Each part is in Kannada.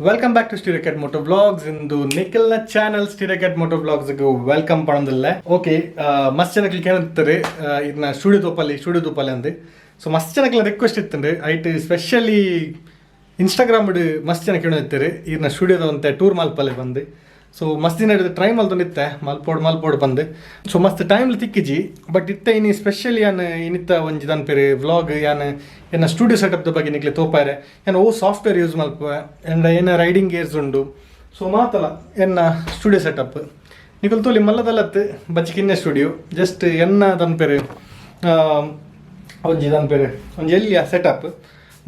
Welcome back to ಸ್ಟಿರಕೆಟ್ moto vlogs ಇಂದು ನಿಖಿಲ್ನ ಚಾನಲ್ ಸ್ಟಿರಕೆಟ್ ಮೋಟೋ ವ್ಲಾಗ್ಸ್ಗೆ ವೆಲ್ಕಮ್ ಪಡೋದಿಲ್ಲ. ಓಕೆ, ಮಸ್ತ್ ಜನಕ್ಕೆ ಕೇಳ್ತಾರೆ ಇದನ್ನ ಸ್ಟುಡಿಯೋ ತೂಪಲ್ಲಿ ಅಂದು. ಸೊ ಮಸ್ತ್ ಜನಕ್ಕೆ ರಿಕ್ವೆಸ್ಟ್ ಇತ್ತಂದ್ರೆ ಐಟ್ ಸ್ಪೆಷಲಿ ಇನ್ಸ್ಟಾಗ್ರಾಮ್ ಮಸ್ತ್ ಜನ ಕೇಳಿರ್ತಾರೆ ಇದನ್ನ ಸ್ಟುಡಿಯೋದ ಅಂತ ಟೂರ್ ಮಾಲ್ಪಲ್ಲಿ ಬಂದು. ಸೊ ಮಸ್ತ್ ದಿನ ಹಿಡಿದು ಟ್ರೈ ಮಲ್ತೊಂದಿತ್ತೆ ಮಲ್ಪೋಡು ಬಂದು. ಸೊ ಮಸ್ತ್ ಟೈಮ್ ತಿಕ್ಕಿಜಿ ಬಟ್ ಇತ್ತೆ ಇನಿ ಸ್ಪೆಷಲಿ ಯಾನ್ ಇನಿತ್ತ ಒಂಜಿ ದನ್ ಪೇರು ವ್ಲಾಗ್ ಏನ ಸ್ಟುಡಿಯೋ ಸೆಟಪ್ದ ಬಗ್ಗೆ ನಿಕ್ಲೆ ತೋಪಾರೆ ಏನ ಸಾಫ್ಟ್ವೇರ್ ಯೂಸ್ ಮಲ್ಪ ಏನ ರೈಡಿಂಗ್ ಗೇರ್ಸ್ ಉಂಡು. ಸೊ ಮಾತಲ್ಲ ಎನ್ನ ಸ್ಟುಡಿಯೋ ಸೆಟಪ್ ನಿಕಲ್ ತೋಲಿ ಮಲ್ಲದಲ್ಲತ್ತು ಬಚ್ಚಿಕಿನ್ನೆ ಸ್ಟುಡಿಯೋ ಜಸ್ಟ್ ಎನ್ನ ದನ್ ಪೇರು ಒಂಜಿ ಎಲ್ಲಿಯ ಸೆಟಪ್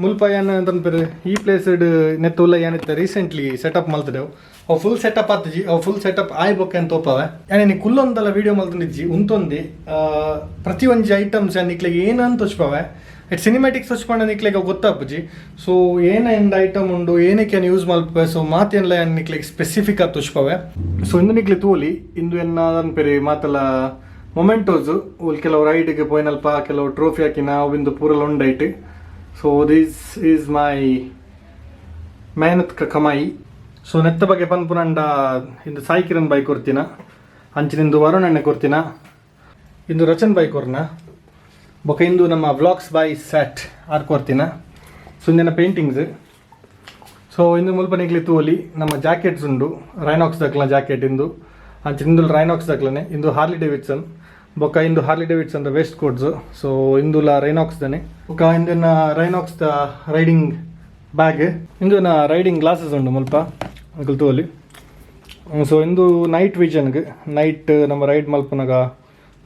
ಮುಲ್ಪ ಏನ್ ದನ್ ಪೇರು ಈ ಪ್ಲೇಸ್ಡ್ ನೆತ್ತುಲ್ಲ ಏನಿತ್ತ ರೀಸೆಂಟ್ಲಿ ಸೆಟಪ್ ಮಲ್ತದೆವು. ಅವು ಫುಲ್ ಸೆಟಪ್ ಆತಜಿ, ಅವು ಫುಲ್ ಸೆಟಪ್ ಆಯ್ಬೋಕೆ ಅಂತ ತೋಪವೆ. ಏನೇ ಕುಲ್ಲೊಂದಲ್ಲ ವೀಡಿಯೋ ಮಲ್ತಂದಿಜ್ಜಿ ಉಂತೊಂದು ಪ್ರತಿ ಒಂಜಿ ಐಟಮ್ಸ್ ನಿಕ್ಲೆಗೆ ಏನಂತ ತೋಚ್ಪವೆ ಇಟ್ ಸಿನಿಮ್ಯಾಟಿಕ್ಸ್ ತೋಚ್ಕೊಂಡ ನಿಕ್ಲೆಗೆ ಗೊತ್ತಾಪುಜಿ. ಸೊ ಏನೇನು ಐಟಮ್ ಉಂಡು ಏನಕ್ಕೆ ಯೂಸ್ ಮಲ್ಪವೆ ಸೊ ಮಾತೇನಲ್ಲ ನಿಕ್ಲೆಗೆ ಸ್ಪೆಸಿಫಿಕ್ ಆಗಿ ತೋಚ್ಪವೆ. ಸೊ ಇಂದು ನಿಕ್ಲೆ ತೋಲಿ ಇಂದು ಎನ್ನ ಪೇರಿ ಮಾತಲ್ಲ ಮೊಮೆಂಟೋಸು ಕೆಲವು ರೈಡ್ಗೆ ಪೋಯ್ನಲ್ಪ ಕೆಲವು ಟ್ರೋಫಿ ಹಾಕಿನ ಅವಿಂದು ಪೂರಲ್ ಉಂಡೈಟ್. ಸೊ ದಿಸ್ ಈಸ್ ಮೈ ಮೆಹನತ್ ಕಮಾಯಿ. ಸೊ ನೆತ್ತ ಬಗ್ಗೆ ಪನ್ಪುನಂಡ ಇಂದು ಸಾಯಿ ಕಿರಣ್ ಬೈಕ್ ಕೊರ್ತಿನ, ಅಂಚಿನಿಂದು ವರುಣ್ ಎಣ್ಣೆ ಕೊರ್ತಿನ, ಇಂದು ರಚನ್ ಬೈಕ್ ಕೊರ್ನ ಬೊಕ ಇಂದು ನಮ್ಮ ವ್ಲಾಗ್ಸ್ ಬೈ ಸ್ಯಾಟ್ ಆರ್ ಕೊರ್ತಿನ. ಸೊ ಇಂದಿನ ಪೇಂಟಿಂಗ್ಸ್. ಸೊ ಇಂದು ಮುಲ್ಪ ನಿಕ್ಲಿ ತೋಲಿ ನಮ್ಮ ಜಾಕೆಟ್ಸ್ ಉಂಡು ರೈನಾಕ್ಸ್ ದಕ್ಲ ಜಾಕೆಟ್ ಇಂದು ಅಂಚಿನಿಂದು ರೈನಾಕ್ಸ್ ದಕ್ಲನೆ ಇಂದು ಹಾರ್ಲಿ ಡೇವಿಡ್ಸನ್ ಬೊಕ ಇಂದು Harley Davidson waistcoats. So ಇಂದುಲ ರೈನಾಕ್ಸ್ ದನೆ ಬೊಕ ಇಂದಿನ ರೈನಾಕ್ಸ್ ದ ರೈಡಿಂಗ್ ಬ್ಯಾಗ್ ಇಂದು ರೈಡಿಂಗ್ ಗ್ಲಾಸಸ್ ಉಂಡು ಮುಲ್ಪ ಅಂಕಲ್ ತೋಲಿ. ಸೊ ಇಂದು ನೈಟ್ ವಿಷನ್ಗೆ ನೈಟ್ ನಮ್ಮ ರೈಡ್ ಮಲ್ಪನಾಗ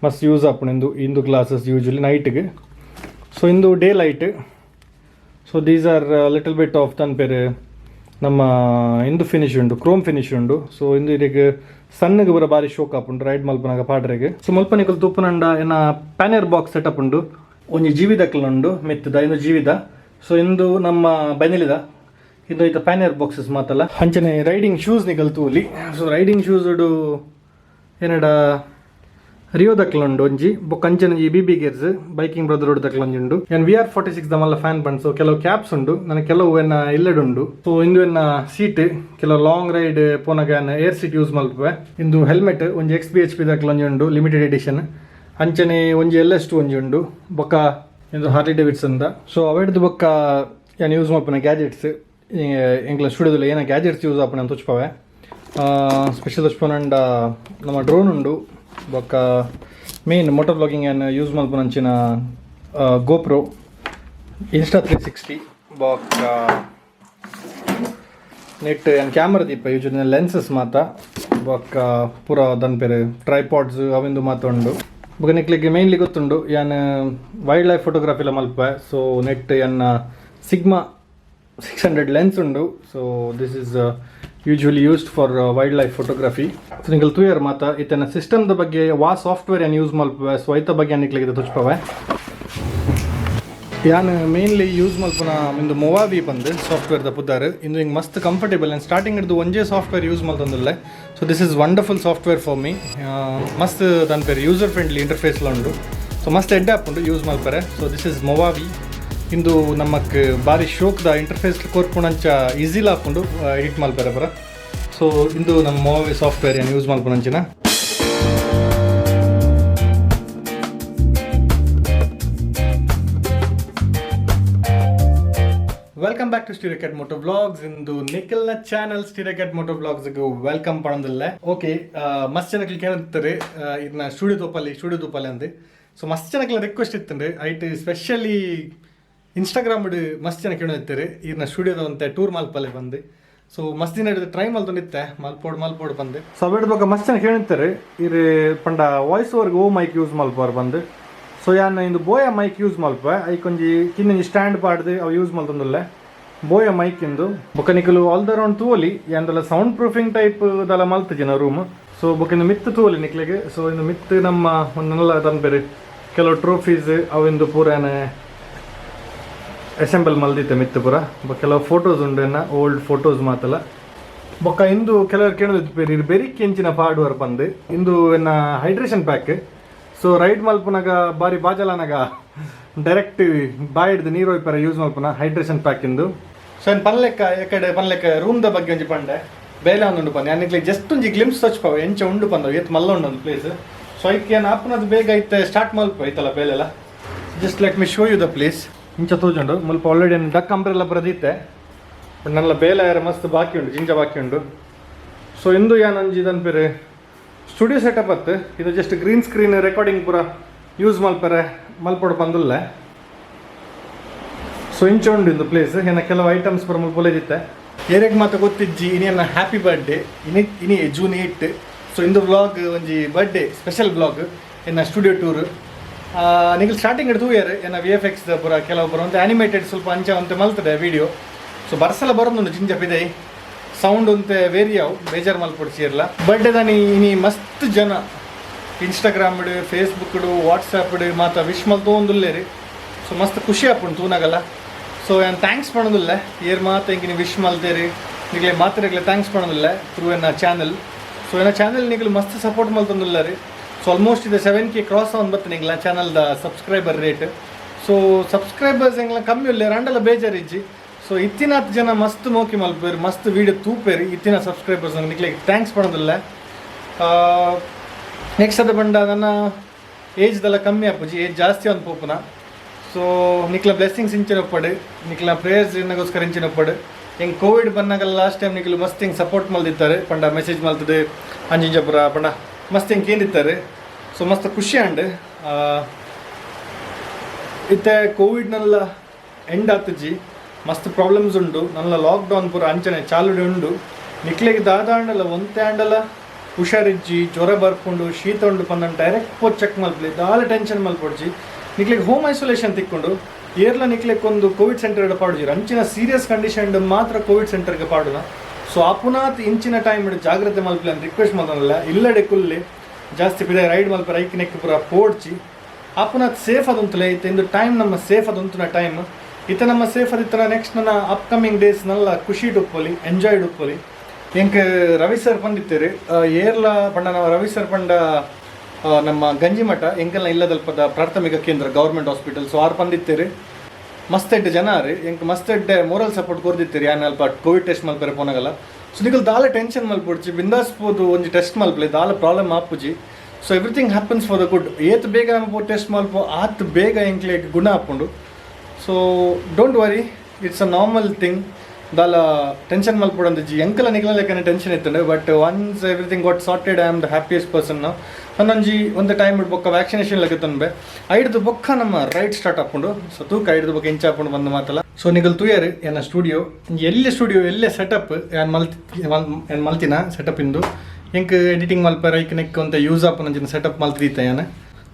ಮಸ್ತ್ ಯೂಸ್ ಆಪುಂಡು ಇಂದು ಗ್ಲಾಸಸ್ ಯೂಶ್ವಲಿ ನೈಟ್ಗೆ. ಸೊ ಇಂದು day light. So these are little bit of ತನ್ ಪೇರು ನಮ್ಮ ಇಂದು ಫಿನಿಶ್ ಉಂಡು ಕ್ರೋಮ್ ಫಿನಿಶ್ ಉಂಡು. ಸೊ ಇಂದು ಇದಕ್ಕೆ ಸಣ್ಣಗೆ ಬರೋ ಬಾರಿ ಶೋಕ್ ಆಪುಂಡು ರೈಡ್ ಮಲ್ಪನಾಗ ಪಾಡ್ರೆಗೆ. ಸೊ ಮಲ್ಪ ನಿಕಲ್ ತೂಪುನಂಡ ಏನ ಪ್ಯಾನರ್ ಬಾಕ್ಸ್ ಸೆಟಪ್ ಉಂಡು ಒಂಜಿ ಜೀವಿದಕ್ಲ ಉಂಡು ಮೆತ್ತದ ಇಂದು ಜೀವಿದ. ಸೊ ಇಂದು ನಮ್ಮ ಬೆನಿಲಿದ ಇದು ಐತ ಪ್ಯಾನರ್ ಬಾಕ್ಸಸ್ ಮಾತಲ್ಲ ಅಂಚನೆ ರೈಡಿಂಗ್ ಶೂಸ್ ನಿಕಲ್ ತೂಲಿ. ಸೊ ರೈಡಿಂಗ್ ಶೂಸ್ ಉಡು ಏನಡ ರಿಯೋ ದಕ್ಲುಂಡು ಒಂಜಿ ಬೊಕ್ಕ ಅಂಚನೆ ಈ BB ಗೇರ್ಸ್ ಬೈಕಿಂಗ್ ಬ್ರದರ್ ಉಡು ದಕ್ಲೊಂಜುಂಡು. ಏನು VR46 ದಮಲ್ಲ ಫ್ಯಾನ್ ಬಂಡ್. ಸೊ ಕೆಲವು ಕ್ಯಾಪ್ಸ್ ಉಂಡು ನನಗೆ ಕೆಲವು ಎನ್ನ ಇಲ್ಲೆಡುಂಡು. ಸೊ ಇಂದು ಎನ್ನ ಸೀಟ್ ಕೆಲವು ಲಾಂಗ್ ರೈಡ್ ಪೋನಾಗ ಏರ್ ಸೀಟ್ ಯೂಸ್ ಮಲ್ಪವೆ. ಇಂದು ಹೆಲ್ಮೆಟ್ ಒಂಜಿ XBHP ದಕ್ಲೊಂಜುಂಡು ಲಿಮಿಟೆಡ್ ಎಡಿಷನ್ ಅಂಚನೆ ಒಂಜಿ LS2 ಒಂಜಿ ಉಂಡು ಬೊಕ್ಕ ಇಂದು ಹಾರ್ಲಿ ಡೇವಿಡ್ಸನ್ ದ. ಸೊ ಅವೆಡ್ದು ಬೊಕ್ಕ ಏನು ಯೂಸ್ ಮಲ್ಪನ ಗ್ಯಾಜೆಟ್ಸ್ ಎಂಗ್ಲ ಸ್ಟುಡಿಯೋದಲ್ಲಿ ಏನೋ ಗ್ಯಾಜೆಟ್ಸ್ ಯೂಸ್ ಆಪಣ ಅಂತ ತೋಚ್ಪವೆ. ಸ್ಪೆಷಲ್ ತೋಚ್ಪನಂಡ ನಮ್ಮ ಡ್ರೋನ್ ಉಂಡು ಬೊಕ್ಕ ಮೇನ್ ಮೋಟೋ ಬ್ಲಾಗಿಂಗ್ ಏನು ಯೂಸ್ ಮಲ್ಪನಂಚಿನ ಗೋಪ್ರೋ Insta360 ಬೊಕ್ಕ ನೆಟ್ ಏನು ಕ್ಯಾಮ್ರಾ ದೀಪ ಯೂಶ್ವಲಿ ಲೆನ್ಸಸ್ ಮಾತ ಬೊಕ್ಕ ಪೂರ ದನ್ ಪೇರು ಟ್ರೈಪಾಡ್ಸ್ ಅವಿಂದು ಮಾತ ಉಂಡು. ಬೊಕ್ಕ ನಿಕ್ಲಿಗೆ ಮೇನ್ಲಿ ಗೊತ್ತುಂಡು ಏನು ವೈಲ್ಡ್ ಲೈಫ್ ಫೋಟೋಗ್ರಫಿ ಎಲ್ಲ ಮಲ್ಪೆ. ಸೊ ನೆಟ್ ಎನ್ನ ಸಿಗ್ಮಾ 600 ಲೆನ್ಸ್ ಉಂಡು. So this is usually used for wildlife photography. So ನಿಂಗಲ್ ತೂಯರ್ ಮಾತ ಇತನ ಸಿಸ್ಟಮ್ದ ಬಗ್ಗೆ ಸಾಫ್ಟ್ವೇರ್ ಏನು ಯೂಸ್ ಮಲ್ಪವೆ. ಸೊ ಐತ ಬಗ್ಗೆ ನಿಕ್ಲಿಗೆ ತೋಚ್ಪವೆ. ಯಾನ್ ಮೇನ್ಲಿ ಯೂಸ್ ಮಲ್ಪನ ಇಂದು ಮೊವಾವಿ ಬಂದು ಸಾಫ್ಟ್ವೇರ್ದ ಪುದ್ದಾರು ಇಂದು ಹಿಂಗೆ ಮಸ್ತ್ ಕಂಫರ್ಟೇಬಲ್ ಆ್ಯಂಡ್ ಸ್ಟಾರ್ಟಿಂಗ್ ಹಿಡಿದು ಒಂಜೇ ಸಾಫ್ಟ್ವೇರ್ ಯೂಸ್ ಮಲ್ತಂದಿಲ್ಲ. So this is wonderful software for me. ಮಸ್ತ್ ದನ್ ಪೇರು ಯೂಸರ್ ಫ್ರೆಂಡ್ಲಿ ಇಂಟರ್ಫೇಸ್ಲ ಉಂಡು. ಸೊ ಮಸ್ತ್ ಎಡ್ಡೆ ಆಪುಂಡು ಯೂಸ್ ಮಲ್ಪರೆ. So this is Movavi. ಇಂದು ನಮಕ್ ಬಾರಿ ಶೋಕ್ದ ಇಂಟರ್ಫೇಸ್ ಕೋರ್ಪುಣಂಚ ಈಸಿಲ ಹಾಕೊಂಡು ಎಡಿಟ್ ಮಲ್ಪರೆ ಬರ. ಸೊ ಇಂದು ನಮ್ಮ ಮೊವಾವಿ ಸಾಫ್ಟ್ವೇರ್ ಏನು ಯೂಸ್ ಮಲ್ಪುಣಂಚಿನ. Welcome back to ಸ್ಟಿರಕೆಟ್ moto vlogs. ಇಂದು ನಿಖಿಲ್ನ ಚಾನಲ್ ಸ್ಟಿರಕೆಟ್ ಮೋಟೋ ವ್ಲಾಗ್ಸ್ಗೆ ವೆಲ್ಕಮ್ ಪಡೋದಿಲ್ಲ. ಓಕೆ, ಮಸ್ತ್ ಜನಕ್ಕೆ ಕೇಳ್ತಾರೆ ಇದನ್ನ ಸ್ಟುಡಿಯೋ ತೂಪಲ್ಲಿ ಅಂದು. ಸೊ ಮಸ್ತ್ ಜನಕ್ಕೆ ರಿಕ್ವೆಸ್ಟ್ ಇತ್ತಂದ್ರೆ ಐಟ್ ಸ್ಪೆಷಲಿ ಇನ್ಸ್ಟಾಗ್ರಾಮ್ ಮಸ್ತ್ ಜನ ಕೇಳಿರ್ತಾರೆ ಇದನ್ನ ಸ್ಟುಡಿಯೋದ ಅಂತ ಟೂರ್ ಮಾಲ್ಪಲ್ಲಿ ಬಂದು. ಸೊ ಮಸ್ತ್ ದಿನ ಹಿಡಿದು ಟ್ರೈ ಮಲ್ತೊಂದಿತ್ತೆ ಮಲ್ಪೋಡು ಬಂದು. ಸೊ ಅವೆಡ್ ಬಗ್ಗೆ ಮಸ್ತ್ ಜನ ಕೇಳಿರ್ತಾರೆ ಇದು ಪಂಡ ವಾಯ್ಸ್ ಓವರ್ಗೆ ಮೈಕ್ ಯೂಸ್ ಮಲ್ಪವ್ರು ಬಂದು. ಸೊ ಯಾನ್ ಇಂದು ಬೋಯ ಮೈಕ್ ಯೂಸ್ ಮಲ್ಪೆ ಐಕೊಂಜಿ ಕಿನ್ನೊಂಜಿ ಸ್ಟ್ಯಾಂಡ್ ಪಾಡ್ದು ಅವು ಯೂಸ್ ಮಲ್ತೊಂದಿಲ್ಲ ಬೋಯ ಮೈಕ್ ಇಂದು ಬೊಕ್ಕನಿಕಲು ಆಲ್ ದ ರೌಂಡ್ ತೂಲಿ ಎಂದೆಲ್ಲ ಸೌಂಡ್ ಪ್ರೂಫಿಂಗ್ ಟೈಪ್ ದೆಲ್ಲ ಮಲ್ತಜಿನ ರೂಮ್. ಸೊ ಬೊಕ್ಕಿಂದು ಮಿತ್ ತೂಲಿ ನಿಕ್ಲಿಗೆ. ಸೊ ಇಂದು ಮಿತ್ ನಮ್ಮ ಒಂದೆಲ್ಲ ದನ್ ಬೇರೆ ಕೆಲವು ಟ್ರೋಫೀಸ್ ಅವಿಂದು ಪೂರನೇ ಅಸೆಂಬಲ್ ಮಲ್ದಿತ್ತೆ ಮಿತ್ತು ಪೂರ. ಕೆಲವು ಫೋಟೋಸ್ ಉಂಡು ಎನ್ನ ಓಲ್ಡ್ ಫೋಟೋಸ್ ಮಾತಲ್ಲ ಬೊಕ್ಕ ಇಂದು ಕೆಲವರು ಕೇಳೋದು ಇದು ಬೆರಿಕ್ ಎಂಚಿನ ಪಾಡುವರ್ ಬಂದು ಇಂದು ಎನ್ನ ಹೈಡ್ರೇಷನ್ ಪ್ಯಾಕ್. ಸೊ ರೈಡ್ ಮಲ್ಪನಾಗ ಬಾರಿ ಬಾಜಲನಾಗ ಡೈರೆಕ್ಟ್ ಬಾಯಿ ಹಿಡ್ದು ನೀರು ಒಯ್ಪರ ಯೂಸ್ ಮಲ್ಪನ ಹೈಡ್ರೇಷನ್ ಪ್ಯಾಕ್ ಇಂದು. ಸೊ ಏನು ಪನ್ಲೆಕ್ಕ ಎಕಡೆ ಪನ್ಲೆಕ್ಕ ರೂಮ್ದ ಬಗ್ಗೆ ಒಂಜಿ ಪಂಡೆ ಬೇಲೆ ಒಂದು ಪಂದೆ ನನಗೆ ಜಸ್ಟ್ ಒಂಜಿ ಗ್ಲಿಮ್ಸ್ ತೋಚ್ಪಾವ ಎಂಚ ಉಂಡು ಪಂದವು ಎತ್ತು ಮಲ್ಲ ಉಂಡು ಒಂದು ಪ್ಲೇಸ್ ಸೊ ಅದಕ್ಕೆ ಏನು ಆಪನದು ಬೇಗ ಐತೆ ಸ್ಟಾರ್ಟ್ ಮಲ್ಪ ಐತಲ್ಲ ಬೇಲೆಲ್ಲ just let me show you the place ಇಂಚ ತೋಜುಂಡು ಮುಲ್ಪ ಆಲ್ರೆಡಿ ಏನು ಡಕ್ ಅಂಬ್ರೆಲ್ಲ ಬರದಿತ್ತೆ ಬಟ್ ನನ್ನ ಬೇಲೆ ಮಸ್ತ್ ಬಾಕಿ ಉಂಡು ಜಿಂಜ ಬಾಕಿ ಉಂಡು ಸೊ ಇಂದು ಯಾನಂಜಿ ಇದನ್ನು ಬೇರೆ ಸ್ಟುಡಿಯೋ ಸೆಟಪ್ ಅತ್ತು ಇದು ಜಸ್ಟ್ ಗ್ರೀನ್ ಸ್ಕ್ರೀನ್ ರೆಕಾರ್ಡಿಂಗ್ ಪೂರ ಯೂಸ್ ಮಲ್ಪರೆ ಮಲ್ಪೊಡು ಪಂದುಲ್ಲ ಸೊ ಇಂಚ ಉಂಡು ಇಂದು ಪ್ಲೇಸ್ ಏನ ಕೆಲವು ಐಟಮ್ಸ್ ಪೂರ ಮುಲ್ಪೊಲೆದಿತ್ತೆ ಏರಿಯಾಗೆ ಮಾತ್ರ ಗೊತ್ತಿಜ್ಜಿ ಇನ್ನೇನು ಹ್ಯಾಪಿ ಬರ್ಡೇ ಇನಿ ಜೂನ್ 8 ಸೊ ಇಂದು ವ್ಲಾಗ್ ಒಂಜಿ ಬರ್ಡೇ ಸ್ಪೆಷಲ್ ವ್ಲಾಗ್ ಏನ ಸ್ಟುಡಿಯೋ ಟೂರ್ ನಿಗಲ್ ಸ್ಟಾರ್ಟಿಂಗ್ ಹಿಡಿದು ತೂಯರು ಏನ VFX ಪೂರ ಕೆಲವು ಪೂರ ಒಂದು ಆ್ಯನಿಮೇಟೆಡ್ ಸ್ವಲ್ಪ ಅಂಚ ಅಂತ ಮಲ್ತದೆ ವಿಡಿಯೋ ಸೊ ಬರ್ಸಲ ಬರೋದು ಜಿಂಜ ಪಿದೈ ಸೌಂಡ್ ಅಂತೆ ವೇರಿಯಾವು ಬೇಜಾರು ಮಲ್ಪೊಡ್ಸಿರಲ್ಲ ಬರ್ಡೇದಾನಿ ಇನಿ ಮಸ್ತ್ ಜನ ಇನ್ಸ್ಟಾಗ್ರಾಮ್ ಫೇಸ್ಬುಕ್ ವಾಟ್ಸಪ್ ಮಾತ ವಿಶ್ ಮಲ್ತೊಂದುಲ್ಲೇರಿ ಸೊ ಮಸ್ತ್ ಖುಷಿ ಆಪುಂಡು ತೂನಾಗಲ್ಲ ಸೊ ಏನು ಥ್ಯಾಂಕ್ಸ್ ಮಾಡೋದಿಲ್ಲ ಏರ್ ಮಾತು ಹೆಂಗೆ ನೀವು ವಿಶ್ ಮಲ್ತೇರಿ ನಿಗಲೇ ಮಾತಿರಗ್ಲೆ ಥ್ಯಾಂಕ್ಸ್ ಮಾಡೋದಿಲ್ಲ ಥ್ರೂ ಎನ್ನ ಚಾನಲ್ ಸೊ ಏನ ಚಾನಲ್ ನಿಗಲು ಮಸ್ತ್ ಸಪೋರ್ಟ್ ಮಲ್ತೊಂದಿಲ್ಲ ರೀ ಸೊ ಆಲ್ಮೋಸ್ಟ್ ಇದು 7K ಕ್ರಾಸ್ ಆನ್ ಬತ್ತು ನಿಂಗ್ಲ ಚಾನಲ್ದ ಸಬ್ಸ್ಕ್ರೈಬರ್ ರೇಟ್ ಸೊ ಸಬ್ಸ್ಕ್ರೈಬರ್ಸ್ ಹೆಂಗ್ಲ ಕಮ್ಮಿ ಇಲ್ಲ ರಂಡಲ್ಲ ಬೇಜಾರಿಜ್ಜಿ ಸೊ ಇತ್ತಿನ ಜನ ಮಸ್ತ್ ನೋಕಿ ಮಲ್ಪೇರಿ ಮಸ್ತ್ ವೀಡಿಯೋ ತೂಪೇರಿ ಇತ್ತಿನ ಸಬ್ಸ್ಕ್ರೈಬರ್ಸ್ ನಿಕ್ಲೆ ಥ್ಯಾಂಕ್ಸ್ ಮಾಡೋದಿಲ್ಲ ನೆಕ್ಸ್ಟ್ ಅದು ಬಂಡ ನನ್ನ ಏಜ್ದೆಲ್ಲ ಕಮ್ಮಿ ಆಪುಜಿ ಏಜ್ ಜಾಸ್ತಿ ಒಂದು ಪೋಪುನ ಸೊ ನಿಕ್ಲ ಬ್ಲೆಸ್ಸಿಂಗ್ಸ್ ಇಂಚಿನ ಒಪ್ಪಡು ನಿಕ್ಲ ಪ್ರೇಯರ್ಸ್ ಇನ್ನಗೋಸ್ಕರ ಇಂಚಿನ ಒಪ್ಪಡು ಹೆಂಗೆ ಕೋವಿಡ್ ಬಂದಾಗಲ್ಲ ಲಾಸ್ಟ್ ಟೈಮ್ ನಿಕ್ಲು ಮಸ್ತ್ ಹಿಂಗೆ ಸಪೋರ್ಟ್ ಮಲ್ದಿತ್ತಾರೆ ಪಂಡ ಮೆಸೇಜ್ ಮಲ್ತದೆ ಅಂಜಿಂಜಪುರ ಪಂಡ ಮಸ್ತ್ ಹಿಂಗೆ ಕೇಂದಿತ್ತಾರೆ ಸೊ ಮಸ್ತ್ ಖುಷಿ ಅಂಡು ಇತ್ತೆ ಕೋವಿಡ್ನೆಲ್ಲ ಎಂಡ್ ಆತಜಿ ಮಸ್ತ್ ಪ್ರಾಬ್ಲಮ್ಸ್ ಉಂಡು ನನ್ನ ಲಾಕ್ಡೌನ್ ಪೂರ ಅಂಚನೆ ಚಾಲುಡಿ ಉಂಡು ನಿಕ್ಲೆಗೆ ದಾದಾಂಡಲ್ಲ ಒಂತೆ ಆಂಡಲ್ಲ ಹುಷಾರಿಜ್ಜಿ ಜ್ವರ ಬರ್ಕೊಂಡು ಶೀತ ಉಂಡು ಪಂದನ್ನು ಡೈರೆಕ್ಟ್ ಪೋಚ್ ಚೆಕ್ ಮಲ್ಪಲಿ ದಾಲ ಟೆನ್ಷನ್ ಮಲ್ಪೊಡ್ಜಿ ನಿಕ್ಲೆಗೆ ಹೋಮ್ ಐಸೋಲೇಷನ್ ತಿಕ್ಕೊಂಡು ಏರ್ಲ ನಿಕ್ಲೆಗೆ ಒಂದು ಕೋವಿಡ್ ಸೆಂಟರ್ಗೆ ಪಾಡುಜಿ ಅಂಚಿನ ಸೀರಿಯಸ್ ಕಂಡೀಷನ್ ಮಾತ್ರ ಕೋವಿಡ್ ಸೆಂಟರ್ಗೆ ಪಾಡುನ ಸೊ ಅಪುನಾತ್ ಇಂಚಿನ ಟೈಮ್ ಜಾಗ್ರತೆ ಮಲ್ಪಲಿ ಅಂತ ರಿಕ್ವೆಸ್ಟ್ ಮಾಡ್ತಾನಲ್ಲ ಇಲ್ಲಡೆ ಕುಲ್ಲಿ ಜಾಸ್ತಿ ಪಿದೆ ರೈಡ್ ಮಲ್ಪ ರೈಕ್ ನೆಕ್ ಪೂರ ಪೋಡ್ಚಿ ಅಪುನಾತ್ ಸೇಫ್ ಅದಂತಲೇ ಇತ್ತು ಇಂದು ಟೈಮ್ ನಮ್ಮ ಸೇಫ್ ಅದಂತನ ಟೈಮ್ ಇತ್ತ ನಮ್ಮ ಸೇಫ್ ಅದಿತ್ತನ ನೆಕ್ಸ್ಟ್ ನನ್ನ ಅಪ್ಕಮಿಂಗ್ ಡೇಸ್ ನಲ್ಲ ಖುಷಿ ಉಪ್ಪಲಿ ಎಂಜಾಯ್ ಉಪ್ಪಲಿ ಎಂಕ್ ರವಿ ಸರ್ ಬಂದಿತ್ತೇರಿ ಏರ್ಲ ಪಂಡ ನಾವು ರವಿ ಸರ್ ಪಂಡ ನಮ್ಮ ಗಂಜಿಮಠ ಎಂಕಲ್ನ ಇಲ್ಲದಲ್ಪದ ಪ್ರಾಥಮಿಕ ಕೇಂದ್ರ ಗೌರ್ಮೆಂಟ್ ಹಾಸ್ಪಿಟಲ್ ಸೊ ಆರು ಬಂದಿತ್ತೇರಿ ಮಸ್ತೆಡ್ಡೆ ಜನ ರೀ ಎಂಕ್ ಮಸ್ತೆಡ್ಡೆ ಮೋರಲ್ ಸಪೋರ್ಟ್ ಕೊರ್ದಿತ್ತೀರಿ ಯಾನ್ ಅಲ್ಪ ಕೋವಿಡ್ ಟೆಸ್ಟ್ ಮಲ್ಪರೆ ಪೋನಾಗಲ್ಲ ಸೊ ನಿಗಲ್ ದಾಲ ಟೆನ್ಷನ್ ಮಲ್ಪೊಡ್ಚಿ ಬಿಂದಾಸ್ಬೋದು ಒಂಜಿ ಟೆಸ್ಟ್ ಮಲ್ಪಲಿ ದಾಲ ಪ್ರಾಬ್ಲಮ್ ಆಪುಜಿ so everything happens for the good ಏತ್ ಬೇಗ ನಮಗೆ ಟೆಸ್ಟ್ ಮಲ್ಪೋ ಆತ್ ಬೇಗ ಎಂಕ್ಲೆ ಗುಣ ಹಾಕೊಂಡು so don't worry it's a normal thing ದಾಲ ಟೆನ್ಷನ್ ಮಲ್ಪೊಡಂದಿಜ್ಜಿ ಎಂಕಲ ನಿಗಲ ಲೆಕ್ಕನೆ ಟೆನ್ಷನ್ ಇತ್ತಂಡೆ but once everything got sorted I am the happiest person ನಾವು ನನ್ನೊಂಜಿ ಒಂದು ಟೈಮ್ ಬೊಕ್ಕ ವ್ಯಾಕ್ಸಿನೇಷನ್ ಲೆಕ್ಕ ತಂಬೆ ಐಡ್ದು ಬೊಕ್ಕ ನಮ್ಮ ರೈಡ್ ಸ್ಟಾರ್ಟ್ ಹಾಕೊಂಡು ಸೊ ತೂಕ ಐಡ್ದು ಬೊಕ್ಕ ಇಂಚ ಹಾಕೊಂಡು ಬಂದು ಮಾತಲ್ಲ ಸೊ ನಿಗಲ್ ತೂಯರು ಏನ ಸ್ಟುಡಿಯೋ ಎಲ್ಲೇ ಸೆಟಪ್ ಏನು ಮಲ್ತಿನ ಸೆಟಪ್ ಇಂದು ಎಂಕ್ ಎಡಿಟಿಂಗ್ ಮಲ್ಪ ರೈಕ್ ನೆಕ್ ಅಂತ ಯೂಸ್ ಆಪ್ ನಂಜಿನ ಸೆಟಪ್ ಮಲ್ತಿದ್ದ ಏನು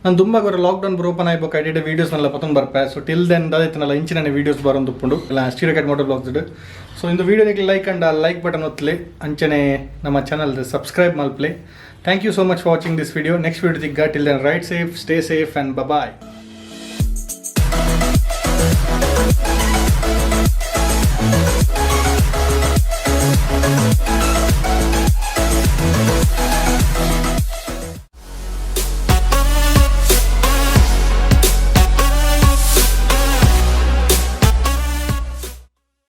ನಾನು ತುಂಬ ಗೊರ ಲಾಕ್ಡೌನ್ ಓಪನ್ ಆಯ್ಬೇಕು ಎಡಿಟ್ ವೀಡಿಯೋಸ್ನೆಲ್ಲ ಪತ್ತೊಂದು ಬರ್ಪೆ ಸೊ ಟಿಲ್ ದೆನ್ ದಾದೈತನಲ್ಲ ಇಂಚಿನ ವೀಡಿಯೋಸ್ ಬರೋದು ಉಪ್ಪುಂಡು ಇಲ್ಲ stereo cat moto blogs so ಇಂದು ವೀಡಿಯೋನಿಗೆ ಲೈಕ್ ಅಂಡ್ ಲೈಕ್ ಬಟನ್ ಒತ್ತಲಿ ಅಂಚನೆ ನಮ್ಮ ಚಾನಲ್ ಸಬ್ಸ್ಕ್ರೈಬ್ ಮಲ್ಪಲಿ thank you so much for watching this video next video ದಿಗ್ಗ till then right safe stay safe and bye